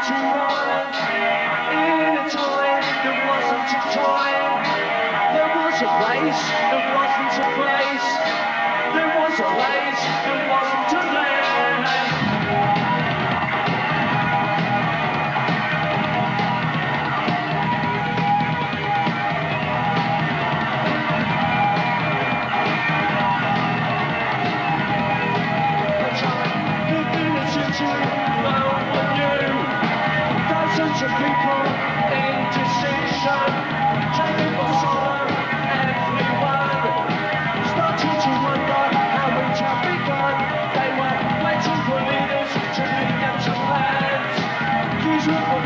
to run. In a time that wasn't a time, there was a place that wasn't a place. There was a place that wasn't a land. Thousands of people in decision, taking for sorrow, everyone starting to wonder how it had begun. They were waiting for leaders to lead them to plans. These were the